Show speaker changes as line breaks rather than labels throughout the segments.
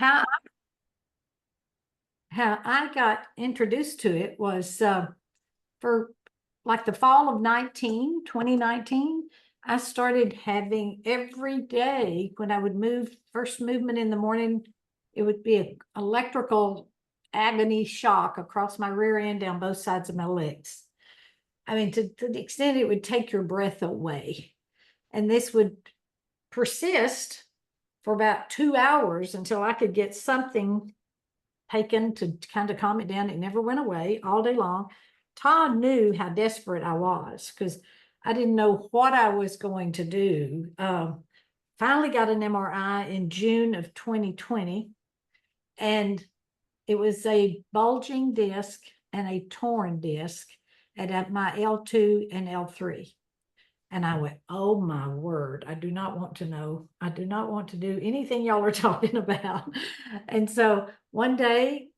How how I got introduced to it was for like the fall of 2019, I started having every day when I would move, first movement in the morning, it would be an electrical agony shock across my rear end down both sides of my legs. I mean, to the extent it would take your breath away. And this would persist for about 2 hours until I could get something taken to kind of calm it down. It never went away all day long. Todd knew how desperate I was because I didn't know what I was going to do. Finally got an MRI in June of 2020, and it was a bulging disc and a torn disc at my L2 and L3. And I went, oh my word, I do not want to know. I do not want to do anything y'all are talking about. And so one day,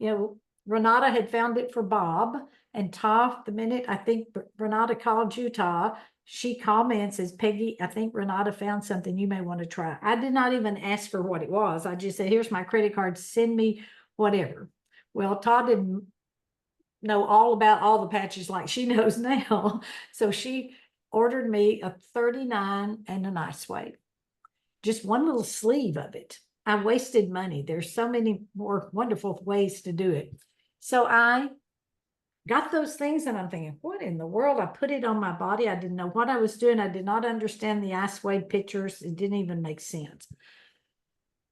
Renata had found it for Bob, and Ta, the minute I think Renata called you, Ta, she called me and says, Peggy, I think Renata found something you may want to try. I did not even ask for what it was. I just said, here's my credit card, send me whatever. Well, Ta didn't know all about all the patches like she knows now. So she ordered me a 39 and a LifeWave, just one little sleeve of it. I wasted money. There's so many more wonderful ways to do it. So I got those things and I'm thinking, what in the world? I put it on my body. I didn't know what I was doing. I did not understand the LifeWave pictures. It didn't even make sense.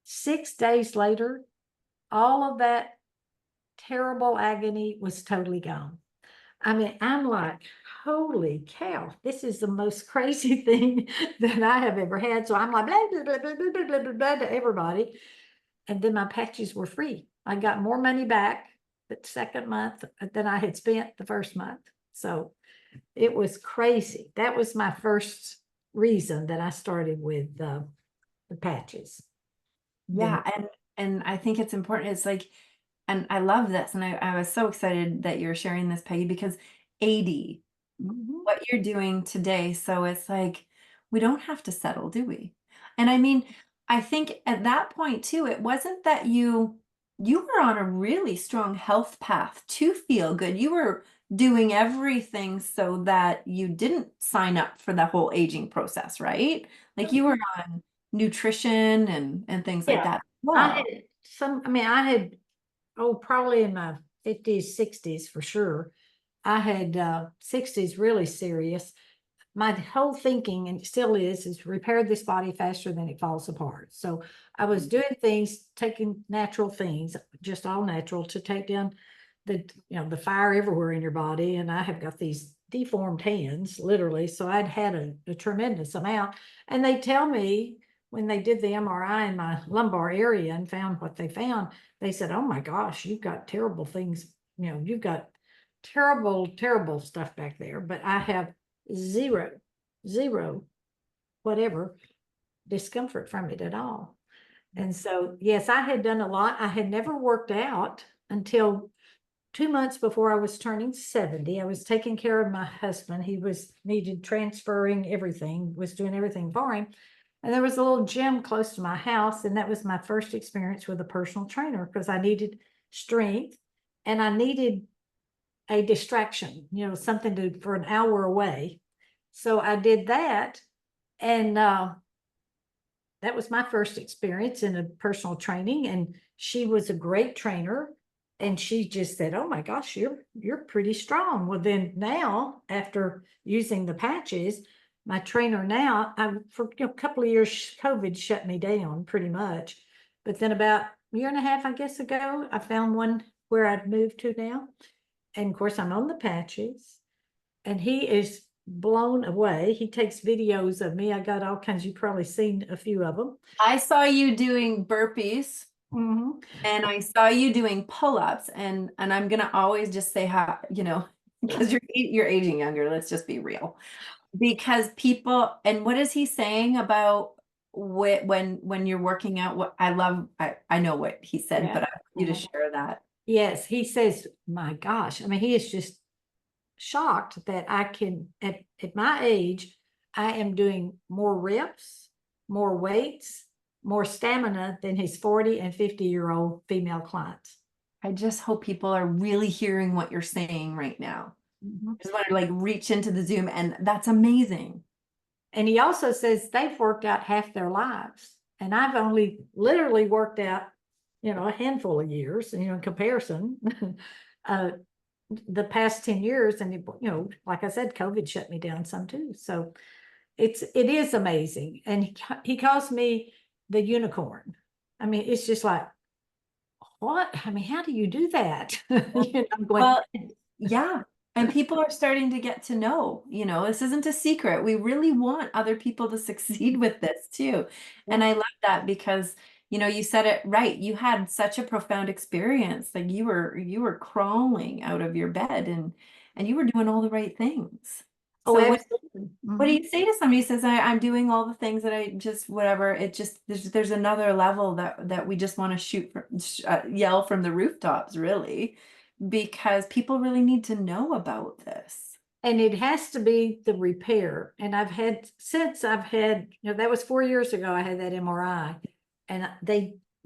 6 days later, all of that terrible agony was totally gone. I mean, I'm like, holy cow, this is the most crazy thing that I have ever had. So I'm like, blah, blah, blah, blah, blah, blah, blah, blah, to everybody. And then my patches were free. I got more money back the second month than I had spent the first month. So it was crazy. That was my first reason that I started with the patches.
Yeah. And I think it's important. It's like, and I love this. And I was so excited that you're sharing this, Peggy, because 80, what you're doing today. So it's like, we don't have to settle, do we? And I mean, I think at that point too, it wasn't that you were on a really strong health path to feel good. You were doing everything so that you didn't sign up for the whole aging process, right? Like you were on nutrition and things like
Yeah.
that.
I
Well,
had, probably in my 50s, 60s for sure. I had 60s really serious. My whole thinking, and it still is repair this body faster than it falls apart. So I was doing things, taking natural things, just all natural, to take down the fire everywhere in your body. And I have got these deformed hands, literally. So I'd had a tremendous amount. And they tell me when they did the MRI in my lumbar area and found what they found, they said, oh my gosh, you've got terrible things. You've got terrible, terrible stuff back there. But I have zero whatever discomfort from it at all. And so, yes, I had done a lot. I had never worked out until 2 months before I was turning 70. I was taking care of my husband. He needed transferring everything, was doing everything for him. And there was a little gym close to my house. And that was my first experience with a personal trainer because I needed strength and I needed a distraction, something for an hour away. So I did that. And that was my first experience in a personal training. And she was a great trainer. And she just said, oh my gosh, you're pretty strong. Well, then now, after using the patches, my trainer now, for a couple of years, COVID shut me down pretty much. But then about a year and a half, I guess, ago, I found one where I've moved to now. And of course, I'm on the patches. And he is blown away. He takes videos of me. I got all kinds. You've probably seen a few of them.
I saw you doing burpees.
Mm-hmm.
And I saw you doing pull-ups, and I'm gonna always just say how, because you're aging younger, let's just be real. Because people, and what is he saying about when you're working out? What I know what he said,
Yeah.
but I want you to share that.
Yes, he says, my gosh. I mean, he is just shocked that I can, at my age, I am doing more reps, more weights, more stamina than his 40 and 50-year-old female clients.
I just hope people are really hearing what you're saying right now.
Mhm.
Just want to like reach into the Zoom, and that's amazing.
And he also says they've worked out half their lives. And I've only literally worked out, a handful of years, in comparison, the past 10 years. And, like I said, COVID shut me down some too. So it is amazing. And he calls me the unicorn. I mean, it's just like, what? I mean, how do you do that? I'm going,
Well, yeah. And people are starting to get to know, this isn't a secret. We really want other people to succeed with this too. And I love that because, you said it right. You had such a profound experience. Like you were crawling out of your bed and you were doing all the right things.
oh,
So
absolutely.
what do you say to somebody who says, I'm doing all the things that I just, whatever, it just, there's another level that we just want to yell from the rooftops, really, because people really need to know about this.
And it has to be the repair. And since I've had, that was 4 years ago, I had that MRI. And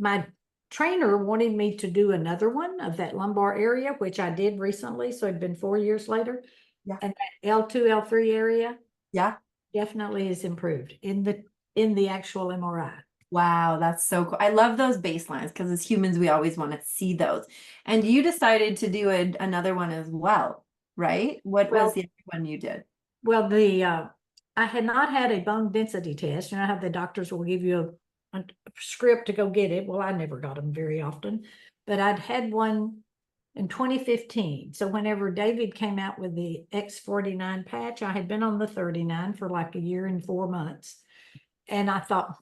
my trainer wanted me to do another one of that lumbar area, which I did recently. So it'd been 4 years later.
Yeah.
And that L2, L3 area.
Yeah.
Definitely is improved in the actual MRI.
Wow, that's so cool. I love those baselines because as humans, we always want to see those. And you decided to do another one as well, right? What was the other one you did?
Well, I had not had a bone density test. You know how the doctors will give you a script to go get it. Well, I never got them very often, but I'd had one in 2015. So whenever David came out with the X49 patch, I had been on the 39 for like a year and 4 months. And I thought,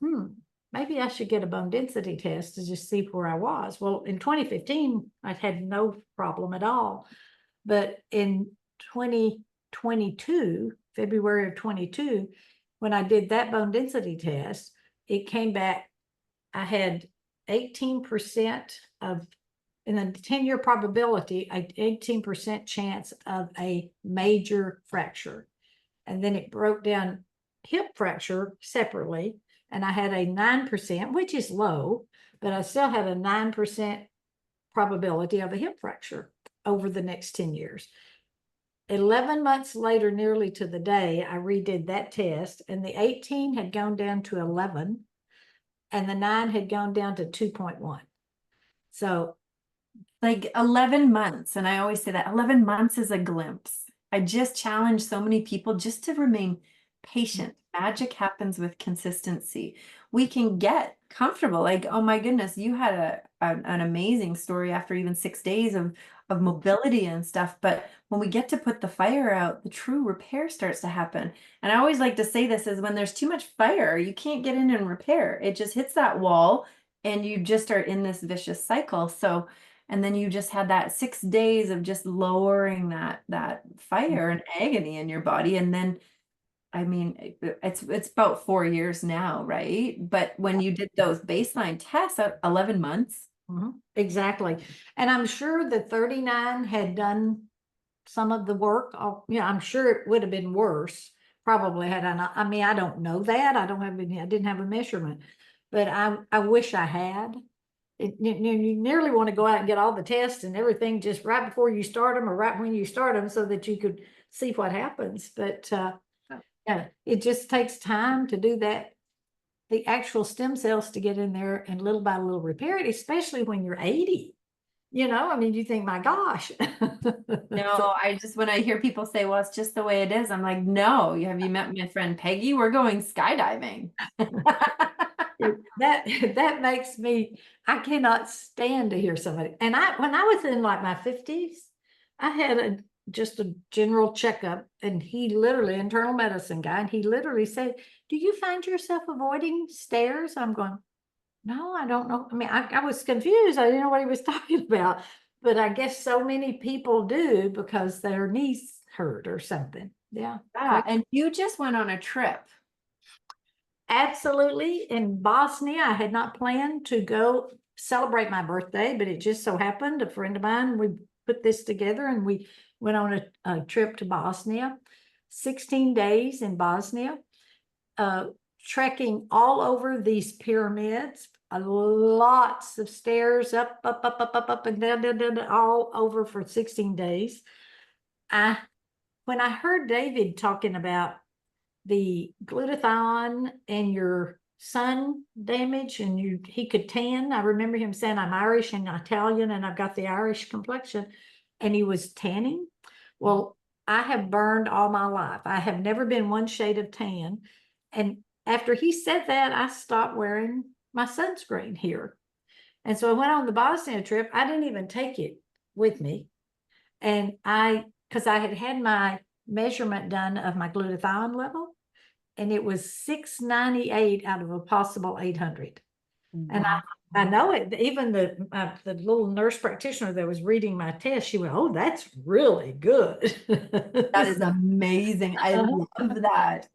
maybe I should get a bone density test to just see where I was. Well, in 2015, I had no problem at all. But in 2022, February of 22, when I did that bone density test, it came back, I had 18% in a 10-year probability, an 18% chance of a major fracture. And then it broke down hip fracture separately. And I had a 9%, which is low, but I still had a 9% probability of a hip fracture over the next 10 years. 11 months later, nearly to the day, I redid that test, and the 18 had gone down to 11, and the 9 had gone down to 2.1. So,
like 11 months. And I always say that 11 months is a glimpse. I just challenge so many people just to remain patient. Magic happens with consistency. We can get comfortable. Like, oh my goodness, you had an amazing story after even 6 days of mobility and stuff. But when we get to put the fire out, the true repair starts to happen. And I always like to say this is when there's too much fire, you can't get in and repair. It just hits that wall and you just are in this vicious cycle. So, and then you just had that 6 days of just lowering that fire and agony in your body. And then, I mean, it's about 4 years now, right? But when you did those baseline tests at 11 months.
exactly. And I'm sure the 39 had done some of the work. I'm sure it would have been worse. Probably had I not. I mean, I don't know that. I didn't have a measurement, but I wish I had. You nearly want to go out and get all the tests and everything just right before you start them or right when you start them so that you could see what happens. But yeah, it just takes time to do that. The actual stem cells to get in there and little by little repair it, especially when you're 80. I mean, you think, my gosh.
No, when I hear people say, well, it's just the way it is, I'm like, no, have you met my friend Peggy? We're going skydiving.
That makes me, I cannot stand to hear somebody. And when I was in like my 50s, I had just a general checkup, and he literally, internal medicine guy, and he literally said, do you find yourself avoiding stairs? I'm going, no, I don't know. I mean, I was confused. I didn't know what he was talking about, but I guess so many people do because their knees hurt or something. Yeah.
And you just went on a trip.
Absolutely. In Bosnia, I had not planned to go celebrate my birthday, but it just so happened a friend of mine, we put this together and we went on a trip to Bosnia, 16 days in Bosnia. trekking all over these pyramids, lots of stairs up, and down, all over for 16 days. When I heard David talking about the glutathione and your sun damage and he could tan. I remember him saying, I'm Irish and Italian and I've got the Irish complexion, and he was tanning. Well, I have burned all my life. I have never been one shade of tan. And after he said that, I stopped wearing my sunscreen here. And so I went on the Bosnia trip. I didn't even take it with me. And because I had my measurement done of my glutathione level, and it was 698 out of a possible 800. And I know it. Even the little nurse practitioner that was reading my test, she went, "Oh, that's really good."
That is amazing. I love that.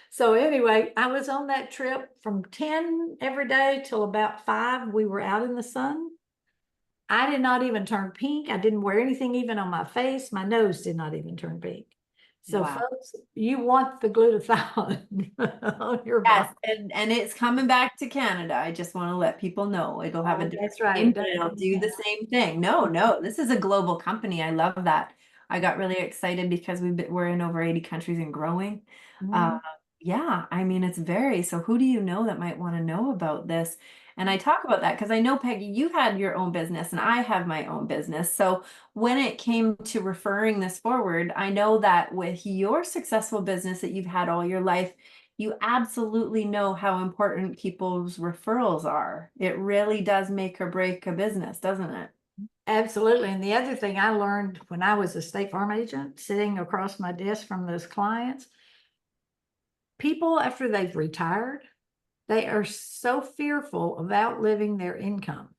So anyway, I was on that trip from 10 every day till about 5. We were out in the sun. I did not even turn pink. I didn't wear anything even on my face. My nose did not even turn pink. So folks, you want the glutathione on your body.
Yes, and it's coming back to Canada. I just want to let people know it'll have a different
That's right.
name, but it'll do the same thing. No, this is a global company. I love that. I got really excited because we're in over 80 countries and growing. Yeah, I mean, it's so who do you know that might want to know about this? And I talk about that because I know, Peggy, you had your own business and I have my own business. So when it came to referring this forward, I know that with your successful business that you've had all your life, you absolutely know how important people's referrals are. It really does make or break a business, doesn't it?
Absolutely. And the other thing I learned when I was a State Farm agent, sitting across my desk from those clients, people after they've retired, they are so fearful of outliving their income.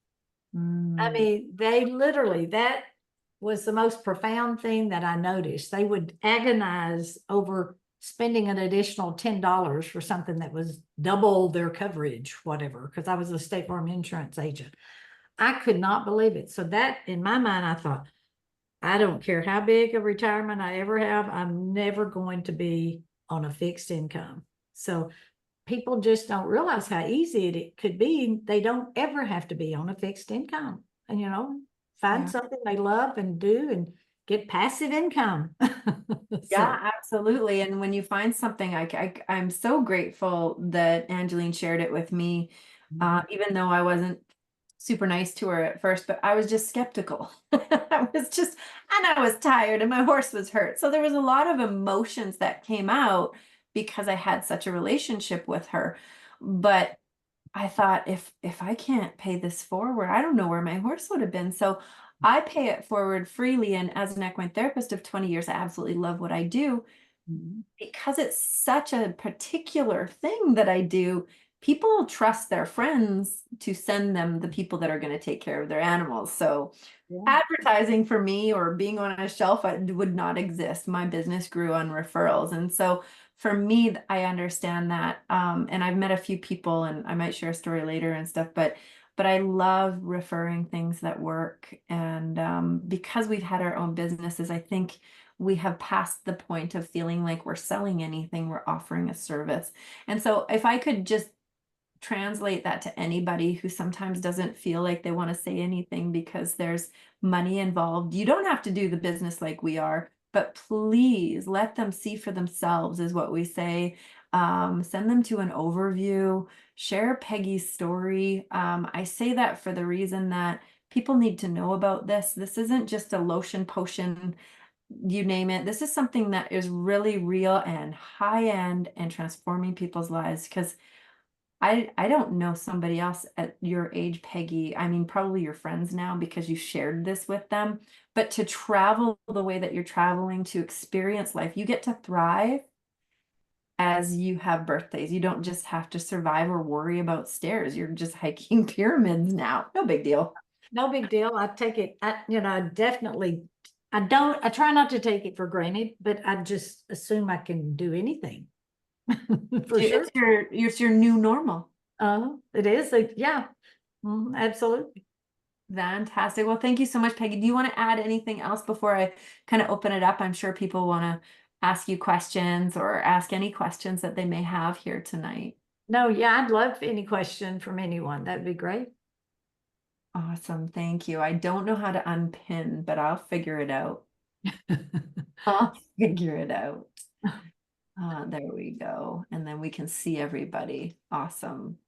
I mean, they literally, that was the most profound thing that I noticed. They would agonize over spending an additional $10 for something that was double their coverage, whatever, because I was a State Farm insurance agent. I could not believe it. So that, in my mind, I thought, I don't care how big a retirement I ever have, I'm never going to be on a fixed income. So people just don't realize how easy it could be. They don't ever have to be on a fixed income, and find something they love and do and get passive income.
Yeah, absolutely. And when you find something, I'm so grateful that Angeline shared it with me, even though I wasn't super nice to her at first, but I was just skeptical. I was tired and my horse was hurt. So there was a lot of emotions that came out because I had such a relationship with her. But I thought, if I can't pay this forward, I don't know where my horse would have been. So I pay it forward freely. And as an equine therapist of 20 years, I absolutely love what I do. Because it's such a particular thing that I do. People trust their friends to send them the people that are going to take care of their animals. So advertising for me or being on a shelf would not exist. My business grew on referrals. And so for me, I understand that. And I've met a few people, and I might share a story later and stuff, but I love referring things that work. And because we've had our own businesses, I think we have passed the point of feeling like we're selling anything, we're offering a service. And so if I could just translate that to anybody who sometimes doesn't feel like they want to say anything because there's money involved, you don't have to do the business like we are, but please let them see for themselves, is what we say. Send them to an overview, share Peggy's story. I say that for the reason that people need to know about this. This isn't just a lotion potion, you name it. This is something that is really real and high end and transforming people's lives. Because I don't know somebody else at your age, Peggy. I mean, probably your friends now because you shared this with them, but to travel the way that you're traveling, to experience life, you get to thrive as you have birthdays. You don't just have to survive or worry about stairs. You're just hiking pyramids now. No big deal.
No big deal. I take it, definitely, I try not to take it for granted, but I just assume I can do anything. For sure.
It's your new normal.
It is. Yeah, absolutely.
Fantastic. Well, thank you so much, Peggy. Do you want to add anything else before I kind of open it up? I'm sure people want to ask you questions or ask any questions that they may have here tonight.
No, yeah, I'd love any question from anyone. That'd be great.
Awesome. Thank you. I don't know how to unpin, but I'll figure it out. I'll figure it out. There we go. And then we can see everybody. Awesome.